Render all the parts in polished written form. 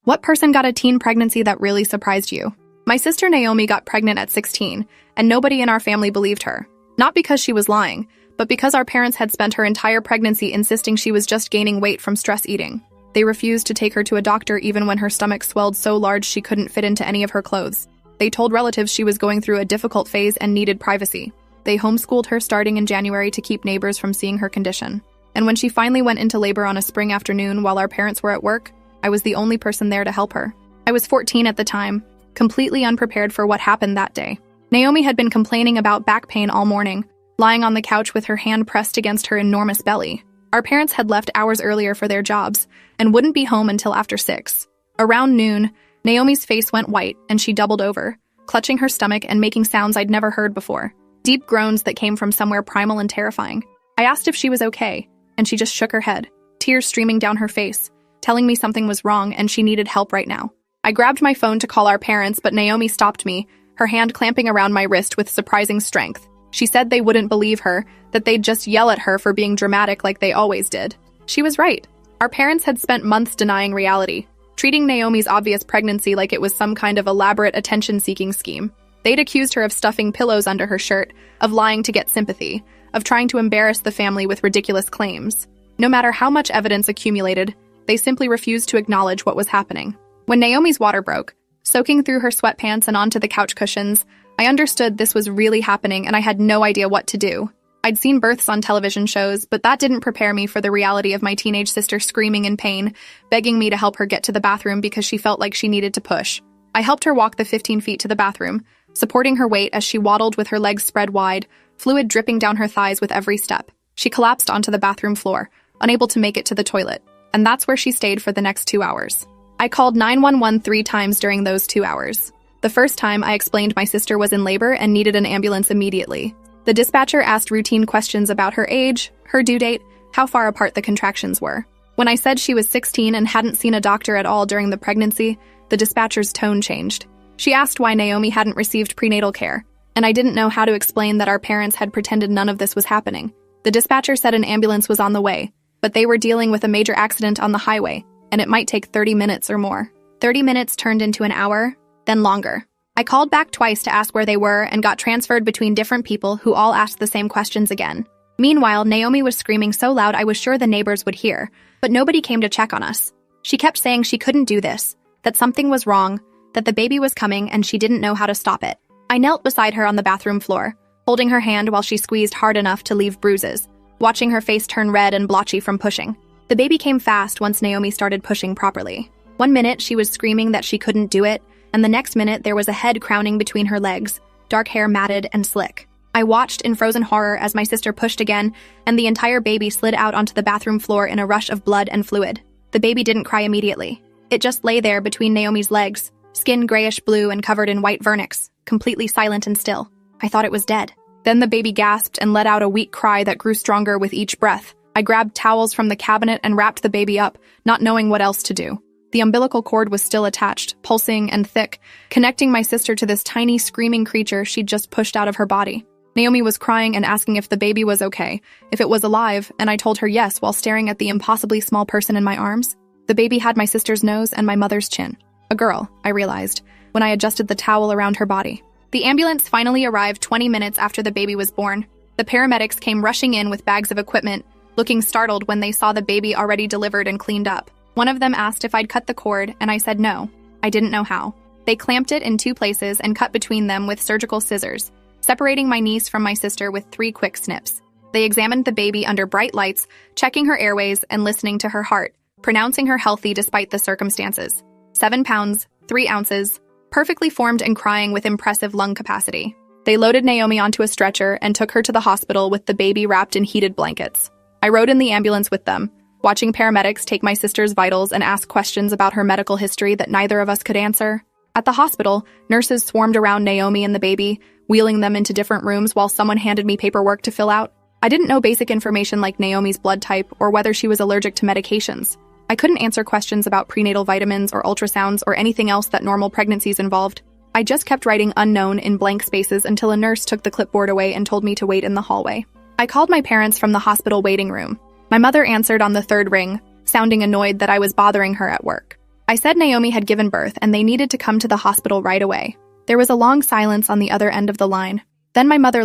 What person got a teen pregnancy that really surprised you? My sister Naomi got pregnant at 16, and nobody in our family believed her. Not because she was lying, but because our parents had spent her entire pregnancy insisting she was just gaining weight from stress eating. They refused to take her to a doctor even when her stomach swelled so large she couldn't fit into any of her clothes. They told relatives she was going through a difficult phase and needed privacy. They homeschooled her starting in January to keep neighbors from seeing her condition. And when she finally went into labor on a spring afternoon while our parents were at work, I was the only person there to help her. I was 14 at the time, completely unprepared for what happened that day. Naomi had been complaining about back pain all morning, lying on the couch with her hand pressed against her enormous belly. Our parents had left hours earlier for their jobs and wouldn't be home until after 6. Around noon, Naomi's face went white and she doubled over, clutching her stomach and making sounds I'd never heard before. Deep groans that came from somewhere primal and terrifying. I asked if she was okay, and she just shook her head, tears streaming down her face, telling me something was wrong and she needed help right now. I grabbed my phone to call our parents, but Naomi stopped me, her hand clamping around my wrist with surprising strength. She said they wouldn't believe her, that they'd just yell at her for being dramatic like they always did. She was right. Our parents had spent months denying reality, treating Naomi's obvious pregnancy like it was some kind of elaborate attention-seeking scheme. They'd accused her of stuffing pillows under her shirt, of lying to get sympathy, of trying to embarrass the family with ridiculous claims. No matter how much evidence accumulated, they simply refused to acknowledge what was happening. When Naomi's water broke, soaking through her sweatpants and onto the couch cushions, I understood this was really happening and I had no idea what to do. I'd seen births on television shows, but that didn't prepare me for the reality of my teenage sister screaming in pain, begging me to help her get to the bathroom because she felt like she needed to push. I helped her walk the 15 feet to the bathroom, supporting her weight as she waddled with her legs spread wide, fluid dripping down her thighs with every step. She collapsed onto the bathroom floor, unable to make it to the toilet, and that's where she stayed for the next 2 hours. I called 911 3 times during those 2 hours. The first time, I explained my sister was in labor and needed an ambulance immediately. The dispatcher asked routine questions about her age, her due date, how far apart the contractions were. When I said she was 16 and hadn't seen a doctor at all during the pregnancy, the dispatcher's tone changed. She asked why Naomi hadn't received prenatal care, and I didn't know how to explain that our parents had pretended none of this was happening. The dispatcher said an ambulance was on the way, but they were dealing with a major accident on the highway, and it might take 30 minutes or more. 30 minutes turned into an hour, then longer. I called back twice to ask where they were and got transferred between different people who all asked the same questions again. Meanwhile, Naomi was screaming so loud I was sure the neighbors would hear, but nobody came to check on us. She kept saying she couldn't do this, that something was wrong, that the baby was coming and she didn't know how to stop it. I knelt beside her on the bathroom floor, holding her hand while she squeezed hard enough to leave bruises, watching her face turn red and blotchy from pushing. The baby came fast once Naomi started pushing properly. 1 minute she was screaming that she couldn't do it, and the next minute there was a head crowning between her legs, dark hair matted and slick. I watched in frozen horror as my sister pushed again, and the entire baby slid out onto the bathroom floor in a rush of blood and fluid. The baby didn't cry immediately. It just lay there between Naomi's legs, skin grayish-blue and covered in white vernix, completely silent and still. I thought it was dead. Then the baby gasped and let out a weak cry that grew stronger with each breath. I grabbed towels from the cabinet and wrapped the baby up, not knowing what else to do. The umbilical cord was still attached, pulsing and thick, connecting my sister to this tiny, screaming creature she'd just pushed out of her body. Naomi was crying and asking if the baby was okay, if it was alive, and I told her yes while staring at the impossibly small person in my arms. The baby had my sister's nose and my mother's chin. A girl, I realized, when I adjusted the towel around her body. The ambulance finally arrived 20 minutes after the baby was born. The paramedics came rushing in with bags of equipment, looking startled when they saw the baby already delivered and cleaned up. One of them asked if I'd cut the cord, and I said no. I didn't know how. They clamped it in 2 places and cut between them with surgical scissors, separating my niece from my sister with 3 quick snips. They examined the baby under bright lights, checking her airways and listening to her heart, pronouncing her healthy despite the circumstances. 7 pounds, 3 ounces, perfectly formed and crying with impressive lung capacity. They loaded Naomi onto a stretcher and took her to the hospital with the baby wrapped in heated blankets. I rode in the ambulance with them, watching paramedics take my sister's vitals and ask questions about her medical history that neither of us could answer. At the hospital, nurses swarmed around Naomi and the baby, wheeling them into different rooms while someone handed me paperwork to fill out. I didn't know basic information like Naomi's blood type or whether she was allergic to medications. I couldn't answer questions about prenatal vitamins or ultrasounds or anything else that normal pregnancies involved. I just kept writing unknown in blank spaces until a nurse took the clipboard away and told me to wait in the hallway. I called my parents from the hospital waiting room. My mother answered on the 3rd ring, sounding annoyed that I was bothering her at work. I said Naomi had given birth and they needed to come to the hospital right away. There was a long silence on the other end of the line. Then my mother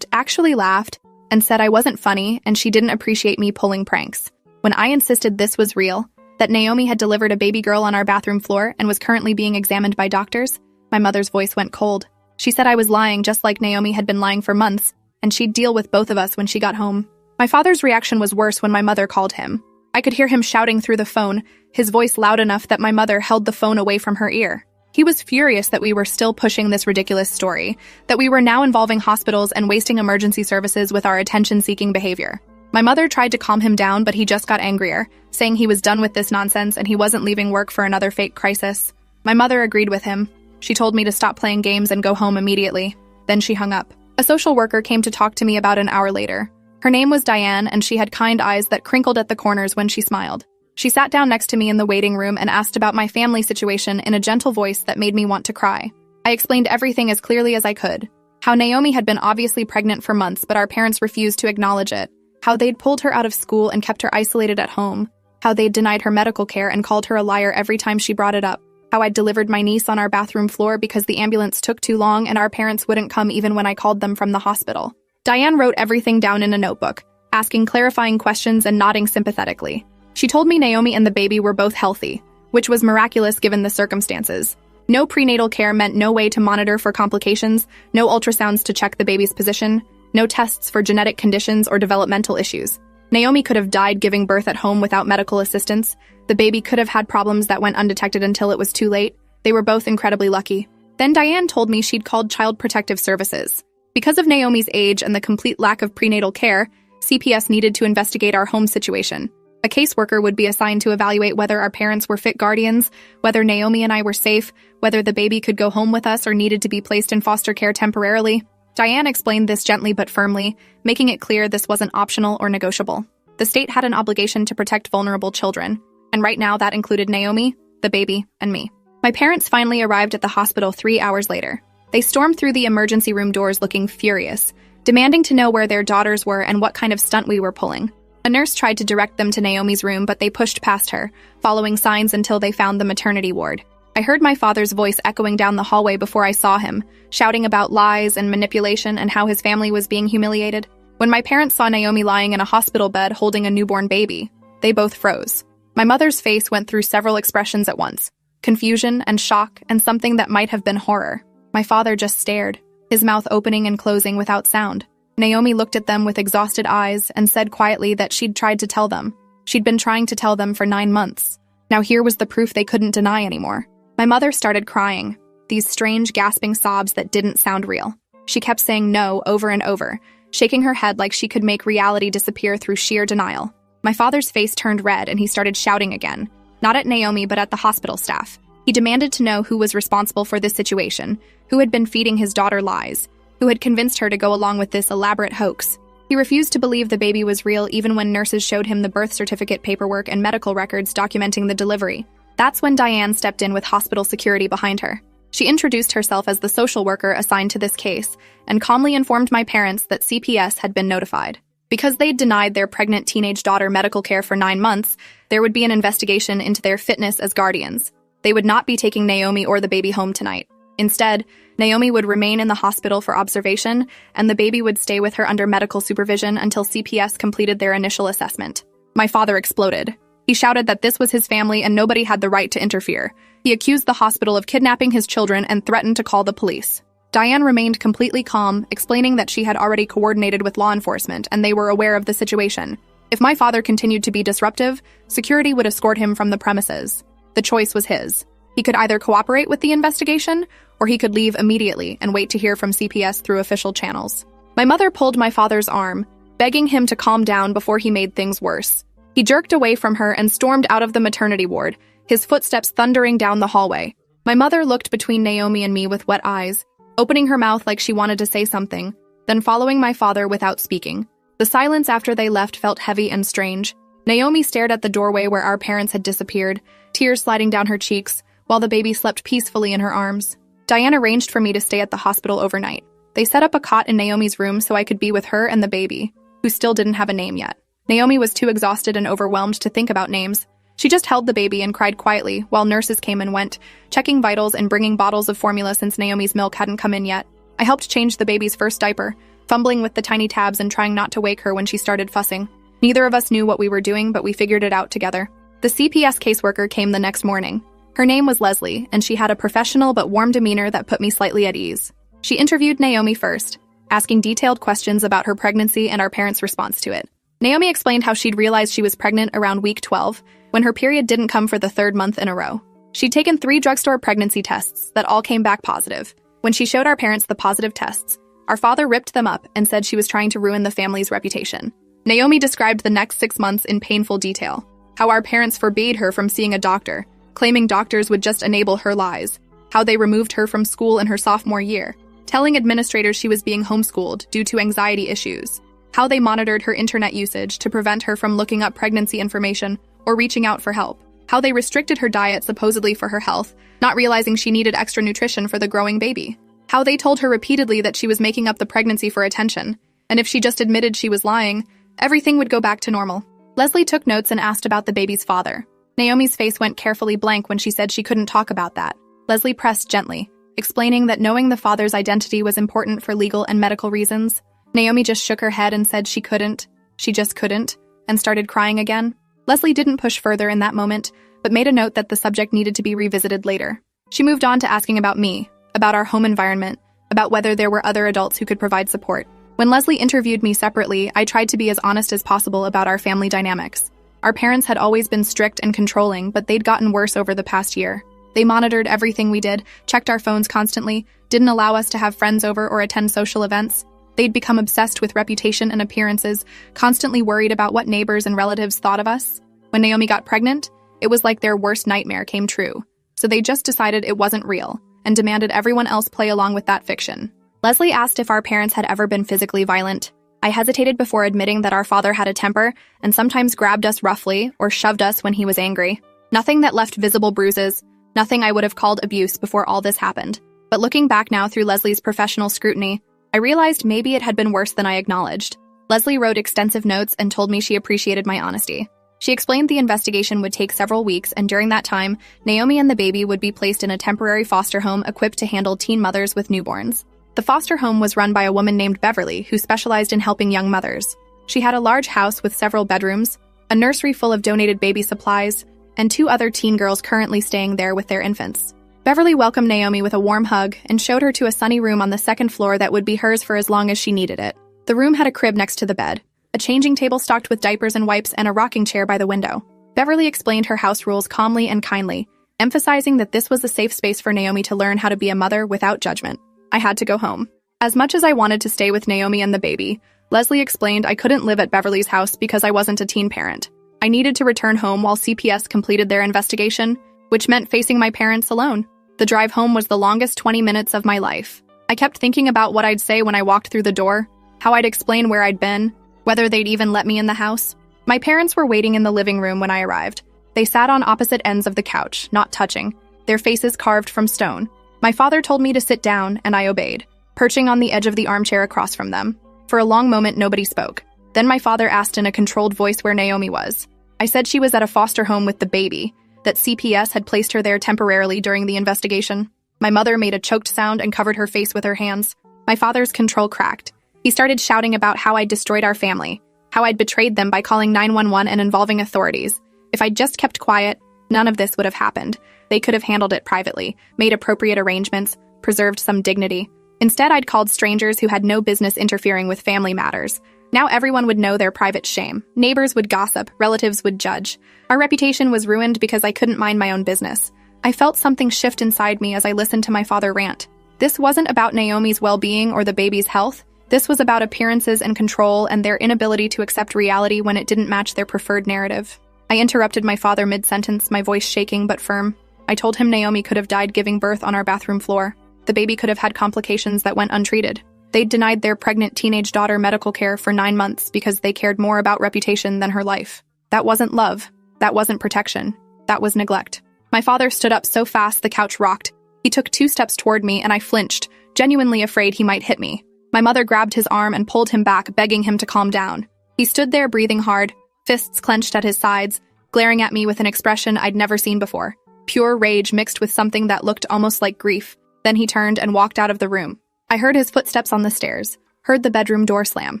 actually laughed, and said I wasn't funny and she didn't appreciate me pulling pranks. When I insisted this was real, that Naomi had delivered a baby girl on our bathroom floor and was currently being examined by doctors, my mother's voice went cold. She said I was lying just like Naomi had been lying for months, and she'd deal with both of us when she got home. My father's reaction was worse when my mother called him. I could hear him shouting through the phone, his voice loud enough that my mother held the phone away from her ear. He was furious that we were still pushing this ridiculous story, that we were now involving hospitals and wasting emergency services with our attention-seeking behavior. My mother tried to calm him down, but he just got angrier, saying he was done with this nonsense and he wasn't leaving work for another fake crisis. My mother agreed with him. She told me to stop playing games and go home immediately. Then she hung up. A social worker came to talk to me about an hour later. Her name was Diane, and she had kind eyes that crinkled at the corners when she smiled. She sat down next to me in the waiting room and asked about my family situation in a gentle voice that made me want to cry. I explained everything as clearly as I could. How Naomi had been obviously pregnant for months, but our parents refused to acknowledge it. How they'd pulled her out of school and kept her isolated at home. How they'd denied her medical care and called her a liar every time she brought it up. How I'd delivered my niece on our bathroom floor because the ambulance took too long and our parents wouldn't come even when I called them from the hospital. Diane wrote everything down in a notebook, asking clarifying questions and nodding sympathetically. She told me Naomi and the baby were both healthy, which was miraculous given the circumstances. No prenatal care meant no way to monitor for complications, no ultrasounds to check the baby's position, no tests for genetic conditions or developmental issues. Naomi could have died giving birth at home without medical assistance. The baby could have had problems that went undetected until it was too late. They were both incredibly lucky. Then Diane told me she'd called Child Protective Services. Because of Naomi's age and the complete lack of prenatal care, CPS needed to investigate our home situation. A caseworker would be assigned to evaluate whether our parents were fit guardians, whether Naomi and I were safe, whether the baby could go home with us or needed to be placed in foster care temporarily. Diane explained this gently but firmly, making it clear this wasn't optional or negotiable. The state had an obligation to protect vulnerable children, and right now that included Naomi, the baby, and me. My parents finally arrived at the hospital 3 hours later. They stormed through the emergency room doors looking furious, demanding to know where their daughters were and what kind of stunt we were pulling. A nurse tried to direct them to Naomi's room, but they pushed past her, following signs until they found the maternity ward. I heard my father's voice echoing down the hallway before I saw him, shouting about lies and manipulation and how his family was being humiliated. When my parents saw Naomi lying in a hospital bed holding a newborn baby, they both froze. My mother's face went through several expressions at once: confusion and shock and something that might have been horror. My father just stared, his mouth opening and closing without sound. Naomi looked at them with exhausted eyes and said quietly that she'd tried to tell them. She'd been trying to tell them for 9 months. Now here was the proof they couldn't deny anymore. My mother started crying, these strange gasping sobs that didn't sound real. She kept saying no over and over, shaking her head like she could make reality disappear through sheer denial. My father's face turned red and he started shouting again, not at Naomi but at the hospital staff. He demanded to know who was responsible for this situation, who had been feeding his daughter lies, who had convinced her to go along with this elaborate hoax. He refused to believe the baby was real even when nurses showed him the birth certificate paperwork and medical records documenting the delivery. That's when Diane stepped in with hospital security behind her. She introduced herself as the social worker assigned to this case and calmly informed my parents that CPS had been notified. Because they'd denied their pregnant teenage daughter medical care for 9 months, there would be an investigation into their fitness as guardians. They would not be taking Naomi or the baby home tonight. Instead, Naomi would remain in the hospital for observation, and the baby would stay with her under medical supervision until CPS completed their initial assessment. My father exploded. He shouted that this was his family and nobody had the right to interfere. He accused the hospital of kidnapping his children and threatened to call the police. Diane remained completely calm, explaining that she had already coordinated with law enforcement and they were aware of the situation. If my father continued to be disruptive, security would escort him from the premises. The choice was his. He could either cooperate with the investigation, or he could leave immediately and wait to hear from CPS through official channels. My mother pulled my father's arm, begging him to calm down before he made things worse. He jerked away from her and stormed out of the maternity ward, his footsteps thundering down the hallway. My mother looked between Naomi and me with wet eyes, opening her mouth like she wanted to say something, then following my father without speaking. The silence after they left felt heavy and strange. Naomi stared at the doorway where our parents had disappeared, tears sliding down her cheeks, while the baby slept peacefully in her arms. Diane arranged for me to stay at the hospital overnight. They set up a cot in Naomi's room so I could be with her and the baby, who still didn't have a name yet. Naomi was too exhausted and overwhelmed to think about names. She just held the baby and cried quietly while nurses came and went, checking vitals and bringing bottles of formula since Naomi's milk hadn't come in yet. I helped change the baby's first diaper, fumbling with the tiny tabs and trying not to wake her when she started fussing. Neither of us knew what we were doing, but we figured it out together. The CPS caseworker came the next morning. Her name was Leslie, and she had a professional but warm demeanor that put me slightly at ease. She interviewed Naomi first, asking detailed questions about her pregnancy and our parents' response to it. Naomi explained how she'd realized she was pregnant around week 12, when her period didn't come for the third month in a row. She'd taken 3 drugstore pregnancy tests that all came back positive. When she showed our parents the positive tests, our father ripped them up and said she was trying to ruin the family's reputation. Naomi described the next 6 months in painful detail, how our parents forbade her from seeing a doctor, claiming doctors would just enable her lies, how they removed her from school in her sophomore year, telling administrators she was being homeschooled due to anxiety issues, how they monitored her internet usage to prevent her from looking up pregnancy information or reaching out for help, how they restricted her diet supposedly for her health, not realizing she needed extra nutrition for the growing baby, how they told her repeatedly that she was making up the pregnancy for attention, and if she just admitted she was lying, everything would go back to normal. Leslie took notes and asked about the baby's father. Naomi's face went carefully blank when she said she couldn't talk about that. Leslie pressed gently, explaining that knowing the father's identity was important for legal and medical reasons. Naomi just shook her head and said she couldn't. She just couldn't, and started crying again. Leslie didn't push further in that moment, but made a note that the subject needed to be revisited later. She moved on to asking about me, about our home environment, about whether there were other adults who could provide support. When Leslie interviewed me separately, I tried to be as honest as possible about our family dynamics. Our parents had always been strict and controlling, but they'd gotten worse over the past year. They monitored everything we did, checked our phones constantly, didn't allow us to have friends over or attend social events. They'd become obsessed with reputation and appearances, constantly worried about what neighbors and relatives thought of us. When Naomi got pregnant, it was like their worst nightmare came true. So they just decided it wasn't real, and demanded everyone else play along with that fiction. Leslie asked if our parents had ever been physically violent. I hesitated before admitting that our father had a temper and sometimes grabbed us roughly or shoved us when he was angry. Nothing that left visible bruises, nothing I would have called abuse before all this happened. But looking back now through Leslie's professional scrutiny, I realized maybe it had been worse than I acknowledged. Leslie wrote extensive notes and told me she appreciated my honesty. She explained the investigation would take several weeks, and during that time, Naomi and the baby would be placed in a temporary foster home equipped to handle teen mothers with newborns. The foster home was run by a woman named Beverly, who specialized in helping young mothers. She had a large house with several bedrooms, a nursery full of donated baby supplies, and 2 other teen girls currently staying there with their infants. Beverly welcomed Naomi with a warm hug and showed her to a sunny room on the 2nd floor that would be hers for as long as she needed it. The room had a crib next to the bed, a changing table stocked with diapers and wipes, and a rocking chair by the window. Beverly explained her house rules calmly and kindly, emphasizing that this was a safe space for Naomi to learn how to be a mother without judgment. I had to go home. As much as I wanted to stay with Naomi and the baby, Leslie explained I couldn't live at Beverly's house because I wasn't a teen parent. I needed to return home while CPS completed their investigation, which meant facing my parents alone. The drive home was the longest 20 minutes of my life. I kept thinking about what I'd say when I walked through the door, how I'd explain where I'd been, whether they'd even let me in the house. My parents were waiting in the living room when I arrived. They sat on opposite ends of the couch, not touching, their faces carved from stone. My father told me to sit down, and I obeyed, perching on the edge of the armchair across from them. For a long moment, nobody spoke. Then my father asked in a controlled voice where Naomi was. I said she was at a foster home with the baby, that CPS had placed her there temporarily during the investigation. My mother made a choked sound and covered her face with her hands. My father's control cracked. He started shouting about how I'd destroyed our family, how I'd betrayed them by calling 911 and involving authorities. If I'd just kept quiet, none of this would have happened. They could have handled it privately, made appropriate arrangements, preserved some dignity. Instead, I'd called strangers who had no business interfering with family matters. Now everyone would know their private shame. Neighbors would gossip, relatives would judge. Our reputation was ruined because I couldn't mind my own business. I felt something shift inside me as I listened to my father rant. This wasn't about Naomi's well-being or the baby's health. This was about appearances and control and their inability to accept reality when it didn't match their preferred narrative. I interrupted my father mid-sentence, my voice shaking but firm. I told him Naomi could have died giving birth on our bathroom floor. The baby could have had complications that went untreated. They'd denied their pregnant teenage daughter medical care for 9 months because they cared more about reputation than her life. That wasn't love. That wasn't protection. That was neglect. My father stood up so fast the couch rocked. He took 2 steps toward me and I flinched, genuinely afraid he might hit me. My mother grabbed his arm and pulled him back, begging him to calm down. He stood there breathing hard, fists clenched at his sides, glaring at me with an expression I'd never seen before. Pure rage mixed with something that looked almost like grief. Then he turned and walked out of the room. I heard his footsteps on the stairs, heard the bedroom door slam.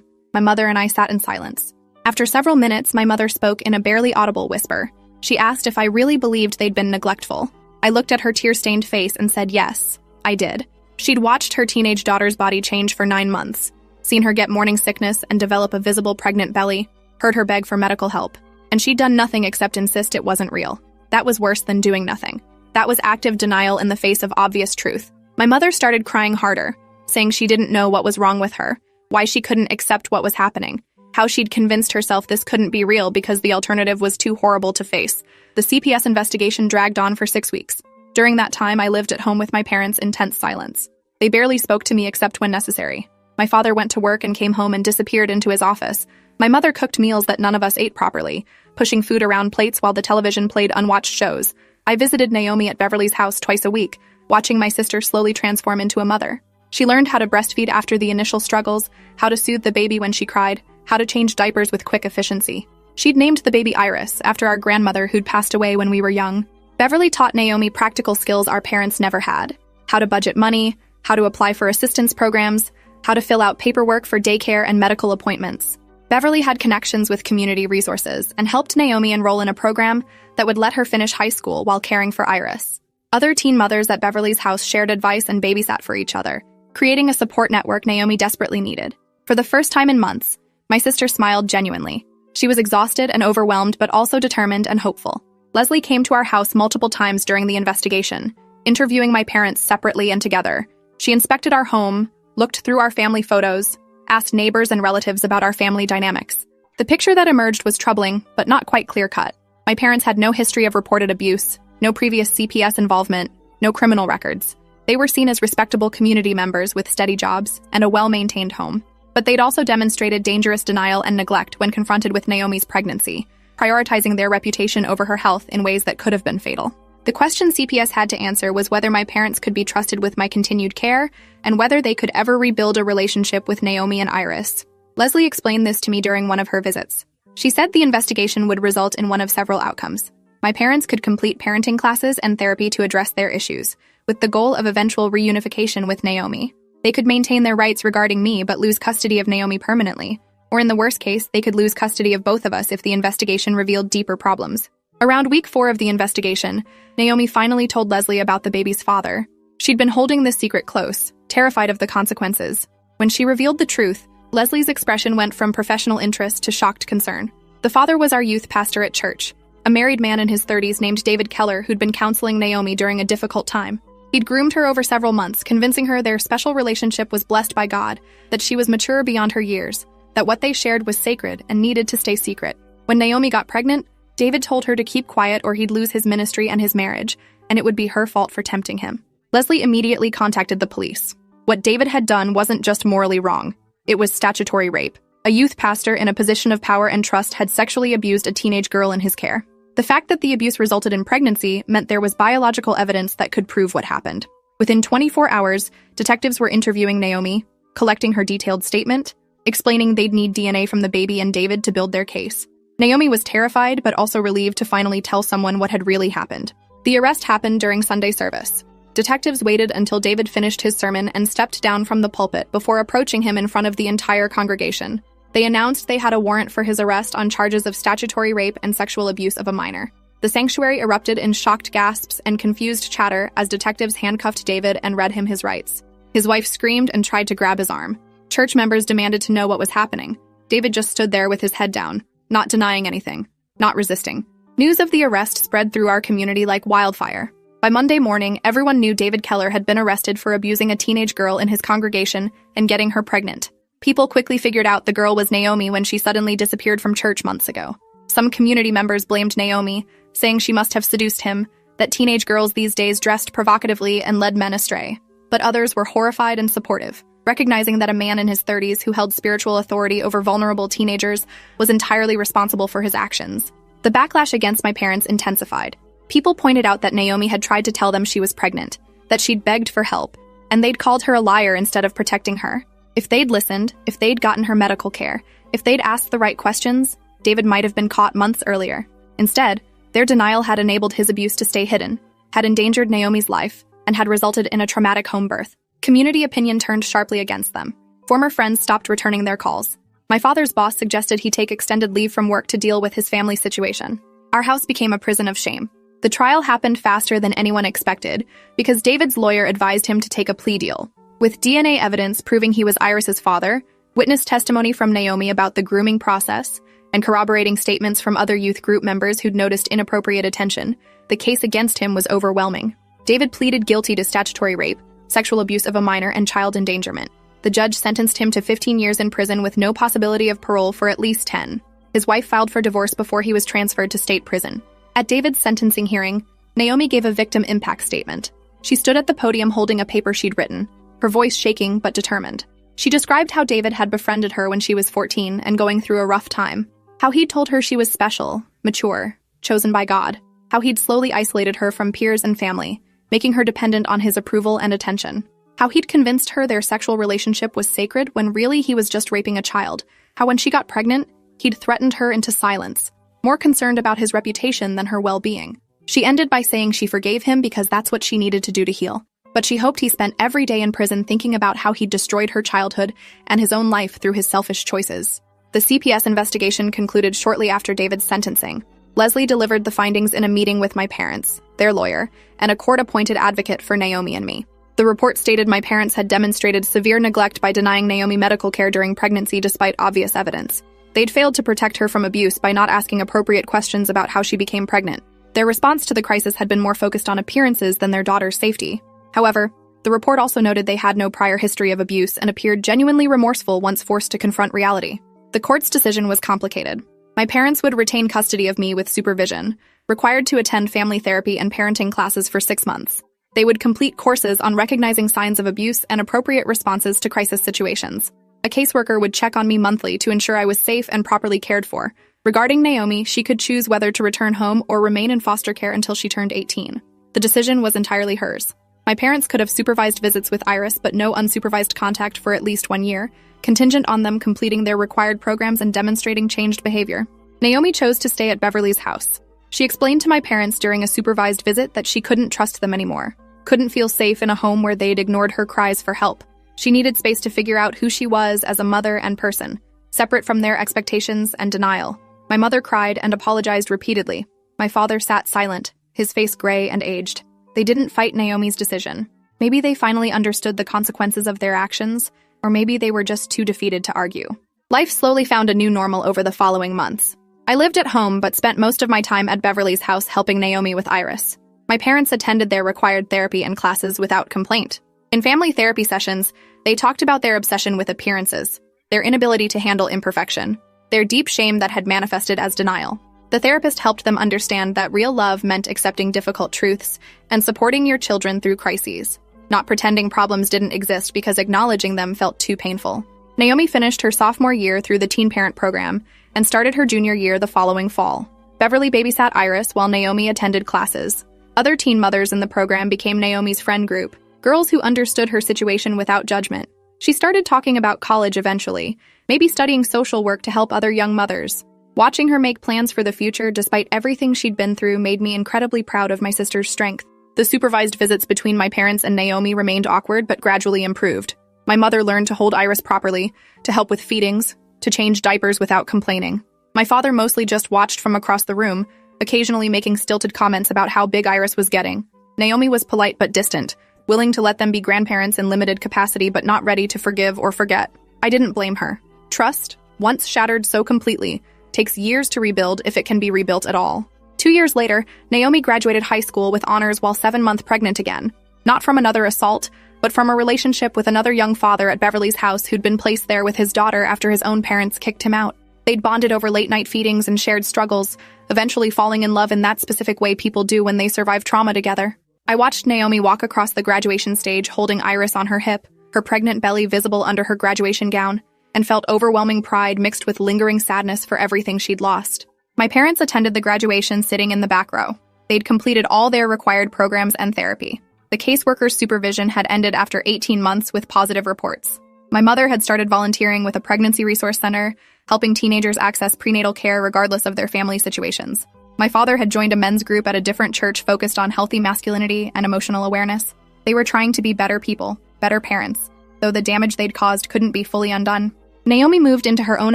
My mother and I sat in silence. After several minutes, my mother spoke in a barely audible whisper. She asked if I really believed they'd been neglectful. I looked at her tear-stained face and said yes, I did. She'd watched her teenage daughter's body change for 9 months, seen her get morning sickness and develop a visible pregnant belly, heard her beg for medical help, and she'd done nothing except insist it wasn't real. That was worse than doing nothing. That was active denial in the face of obvious truth. My mother started crying harder, saying she didn't know what was wrong with her, why she couldn't accept what was happening, how she'd convinced herself this couldn't be real because the alternative was too horrible to face. The CPS investigation dragged on for 6 weeks. During that time, I lived at home with my parents in tense silence. They barely spoke to me except when necessary. My father went to work and came home and disappeared into his office. My mother cooked meals that none of us ate properly, pushing food around plates while the television played unwatched shows. I visited Naomi at Beverly's house twice a week, watching my sister slowly transform into a mother. She learned how to breastfeed after the initial struggles, how to soothe the baby when she cried, how to change diapers with quick efficiency. She'd named the baby Iris, after our grandmother who'd passed away when we were young. Beverly taught Naomi practical skills our parents never had: how to budget money, how to apply for assistance programs, how to fill out paperwork for daycare and medical appointments. Beverly had connections with community resources and helped Naomi enroll in a program that would let her finish high school while caring for Iris. Other teen mothers at Beverly's house shared advice and babysat for each other, creating a support network Naomi desperately needed. For the first time in months, my sister smiled genuinely. She was exhausted and overwhelmed, but also determined and hopeful. Leslie came to our house multiple times during the investigation, interviewing my parents separately and together. She inspected our home, looked through our family photos, asked neighbors and relatives about our family dynamics. The picture that emerged was troubling, but not quite clear-cut. My parents had no history of reported abuse, no previous CPS involvement, no criminal records. They were seen as respectable community members with steady jobs and a well-maintained home. But they'd also demonstrated dangerous denial and neglect when confronted with Naomi's pregnancy, prioritizing their reputation over her health in ways that could have been fatal. The question CPS had to answer was whether my parents could be trusted with my continued care and whether they could ever rebuild a relationship with Naomi and Iris. Leslie explained this to me during one of her visits. She said the investigation would result in one of several outcomes. My parents could complete parenting classes and therapy to address their issues, with the goal of eventual reunification with Naomi. They could maintain their rights regarding me but lose custody of Naomi permanently, or in the worst case, they could lose custody of both of us if the investigation revealed deeper problems. Around week 4 of the investigation, Naomi finally told Leslie about the baby's father. She'd been holding this secret close, terrified of the consequences. When she revealed the truth, Leslie's expression went from professional interest to shocked concern. The father was our youth pastor at church, a married man in his 30s named David Keller who'd been counseling Naomi during a difficult time. He'd groomed her over several months, convincing her their special relationship was blessed by God, that she was mature beyond her years, that what they shared was sacred and needed to stay secret. When Naomi got pregnant, David told her to keep quiet or he'd lose his ministry and his marriage, and it would be her fault for tempting him. Leslie immediately contacted the police. What David had done wasn't just morally wrong. It was statutory rape. A youth pastor in a position of power and trust had sexually abused a teenage girl in his care. The fact that the abuse resulted in pregnancy meant there was biological evidence that could prove what happened. Within 24 hours, detectives were interviewing Naomi, collecting her detailed statement, explaining they'd need DNA from the baby and David to build their case. Naomi was terrified but also relieved to finally tell someone what had really happened. The arrest happened during Sunday service. Detectives waited until David finished his sermon and stepped down from the pulpit before approaching him in front of the entire congregation. They announced they had a warrant for his arrest on charges of statutory rape and sexual abuse of a minor. The sanctuary erupted in shocked gasps and confused chatter as detectives handcuffed David and read him his rights. His wife screamed and tried to grab his arm. Church members demanded to know what was happening. David just stood there with his head down, not denying anything, not resisting. News of the arrest spread through our community like wildfire. By Monday morning, everyone knew David Keller had been arrested for abusing a teenage girl in his congregation and getting her pregnant. People quickly figured out the girl was Naomi when she suddenly disappeared from church months ago. Some community members blamed Naomi, saying she must have seduced him, that teenage girls these days dressed provocatively and led men astray. But others were horrified and supportive, recognizing that a man in his 30s who held spiritual authority over vulnerable teenagers was entirely responsible for his actions. The backlash against my parents intensified. People pointed out that Naomi had tried to tell them she was pregnant, that she'd begged for help, and they'd called her a liar instead of protecting her. If they'd listened, if they'd gotten her medical care, if they'd asked the right questions, David might have been caught months earlier. Instead, Their denial had enabled his abuse to stay hidden, had endangered Naomi's life, and had resulted in a traumatic home birth. Community opinion turned sharply against them. Former friends stopped returning their calls. My father's boss suggested he take extended leave from work to deal with his family situation. Our house became a prison of shame. The trial happened faster than anyone expected because David's lawyer advised him to take a plea deal. With DNA evidence proving he was Iris's father, witness testimony from Naomi about the grooming process, and corroborating statements from other youth group members who'd noticed inappropriate attention, the case against him was overwhelming. David pleaded guilty to statutory rape, sexual abuse of a minor, and child endangerment. The judge sentenced him to 15 years in prison with no possibility of parole for at least 10. His wife filed for divorce before he was transferred to state prison. At David's sentencing hearing, Naomi gave a victim impact statement. She stood at the podium holding a paper she'd written, her voice shaking but determined. She described how David had befriended her when she was 14 and going through a rough time, how he'd told her she was special, mature, chosen by God, how he'd slowly isolated her from peers and family, making her dependent on his approval and attention, how he'd convinced her their sexual relationship was sacred when really he was just raping a child, how when she got pregnant, he'd threatened her into silence, more concerned about his reputation than her well-being. She ended by saying she forgave him because that's what she needed to do to heal, but she hoped he spent every day in prison thinking about how he'd destroyed her childhood and his own life through his selfish choices. The CPS investigation concluded shortly after David's sentencing. Leslie delivered the findings in a meeting with my parents, their lawyer, and a court-appointed advocate for Naomi and me. The report stated my parents had demonstrated severe neglect by denying Naomi medical care during pregnancy despite obvious evidence. They'd failed to protect her from abuse by not asking appropriate questions about how she became pregnant. Their response to the crisis had been more focused on appearances than their daughter's safety. However, the report also noted they had no prior history of abuse and appeared genuinely remorseful once forced to confront reality. The court's decision was complicated. My parents would retain custody of me with supervision, required to attend family therapy and parenting classes for 6 months. They would complete courses on recognizing signs of abuse and appropriate responses to crisis situations. A caseworker would check on me monthly to ensure I was safe and properly cared for. Regarding Naomi, she could choose whether to return home or remain in foster care until she turned 18. The decision was entirely hers. My parents could have supervised visits with Iris, but no unsupervised contact for at least 1 year, contingent on them completing their required programs and demonstrating changed behavior. Naomi chose to stay at Beverly's house. She explained to my parents during a supervised visit that she couldn't trust them anymore, couldn't feel safe in a home where they'd ignored her cries for help. She needed space to figure out who she was as a mother and person, separate from their expectations and denial. My mother cried and apologized repeatedly. My father sat silent, his face gray and aged. They didn't fight Naomi's decision. Maybe they finally understood the consequences of their actions, or maybe they were just too defeated to argue. Life slowly found a new normal over the following months. I lived at home but spent most of my time at Beverly's house helping Naomi with Iris. My parents attended their required therapy and classes without complaint. In family therapy sessions, they talked about their obsession with appearances, their inability to handle imperfection, their deep shame that had manifested as denial. The therapist helped them understand that real love meant accepting difficult truths and supporting your children through crises, not pretending problems didn't exist because acknowledging them felt too painful. Naomi finished her sophomore year through the teen parent program and started her junior year the following fall. Beverly babysat Iris while Naomi attended classes. Other teen mothers in the program became Naomi's friend group, girls who understood her situation without judgment. She started talking about college eventually, maybe studying social work to help other young mothers. Watching her make plans for the future despite everything she'd been through made me incredibly proud of my sister's strength. The supervised visits between my parents and Naomi remained awkward but gradually improved. My mother learned to hold Iris properly, to help with feedings, to change diapers without complaining. My father mostly just watched from across the room, occasionally making stilted comments about how big Iris was getting. Naomi was polite but distant, willing to let them be grandparents in limited capacity but not ready to forgive or forget. I didn't blame her. Trust, once shattered so completely, takes years to rebuild if it can be rebuilt at all. 2 years later, Naomi graduated high school with honors while 7 months pregnant again. Not from another assault, but from a relationship with another young father at Beverly's house who'd been placed there with his daughter after his own parents kicked him out. They'd bonded over late-night feedings and shared struggles, eventually falling in love in that specific way people do when they survive trauma together. I watched Naomi walk across the graduation stage holding Iris on her hip, her pregnant belly visible under her graduation gown, and felt overwhelming pride mixed with lingering sadness for everything she'd lost. My parents attended the graduation sitting in the back row. They'd completed all their required programs and therapy. The caseworker's supervision had ended after 18 months with positive reports. My mother had started volunteering with a pregnancy resource center, helping teenagers access prenatal care regardless of their family situations. My father had joined a men's group at a different church focused on healthy masculinity and emotional awareness. They were trying to be better people, better parents, though the damage they'd caused couldn't be fully undone. Naomi moved into her own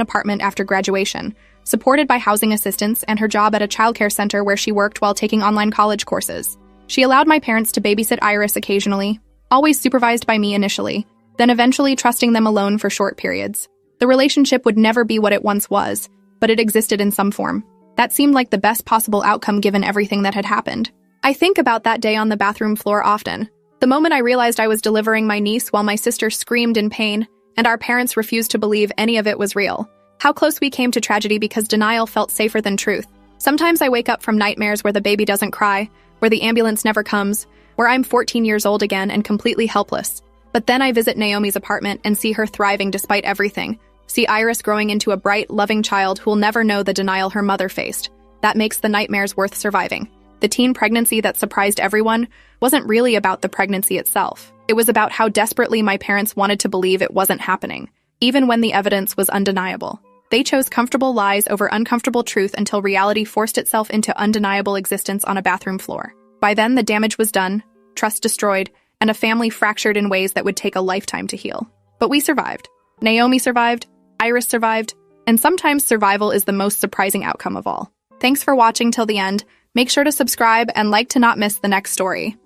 apartment after graduation, supported by housing assistance and her job at a childcare center where she worked while taking online college courses. She allowed my parents to babysit Iris occasionally, always supervised by me initially, then eventually trusting them alone for short periods. The relationship would never be what it once was, but it existed in some form. That seemed like the best possible outcome given everything that had happened. I think about that day on the bathroom floor often. The moment I realized I was delivering my niece while my sister screamed in pain, and our parents refused to believe any of it was real. How close we came to tragedy because denial felt safer than truth. Sometimes I wake up from nightmares where the baby doesn't cry, where the ambulance never comes, where I'm 14 years old again and completely helpless. But then I visit Naomi's apartment and see her thriving despite everything. See Iris growing into a bright, loving child who'll never know the denial her mother faced. That makes the nightmares worth surviving. The teen pregnancy that surprised everyone wasn't really about the pregnancy itself. It was about how desperately my parents wanted to believe it wasn't happening, even when the evidence was undeniable. They chose comfortable lies over uncomfortable truth until reality forced itself into undeniable existence on a bathroom floor. By then, the damage was done, trust destroyed, and a family fractured in ways that would take a lifetime to heal. But we survived. Naomi survived, Iris survived, and sometimes survival is the most surprising outcome of all. Thanks for watching till the end. Make sure to subscribe and like to not miss the next story.